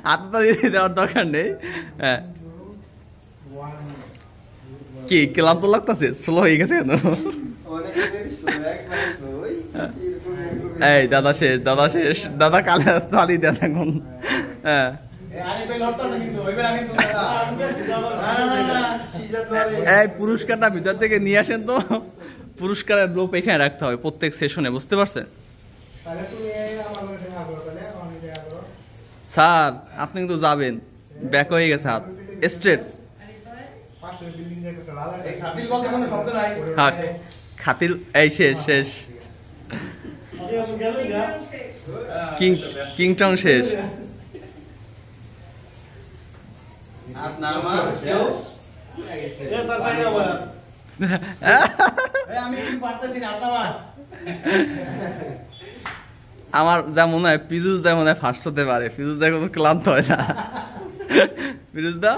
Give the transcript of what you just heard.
হাতটা দেওয়ার দরকার নেই। হ্যাঁ, কি ক্লান্ত লাগতেছে? স্লো হয়ে গেছে কেন? এই দাদা শেষ, দাদা শেষ, দাদা কালে তালি দেন এখন। হ্যাঁ, এই পুরস্কারটা ভিতর থেকে নিয়ে আসেন তো। পুরস্কারের লোভ এখানে রাখতে হবে প্রত্যেক সেশনে, বুঝতে পারছেন? স্যার আপনি কিন্তু যাবেন, ব্যাক হয়ে গেছে হাত স্ট্রেট। হ্যাঁ খাতিল, এই শেষ শেষ, কিং কিংটং শেষ। আমার যা মনে হয় পিজুস দা মনে হয় ফার্স্ট হতে পারে, পিজুস দা কোনো ক্লান্ত হয় না। পিজুস দা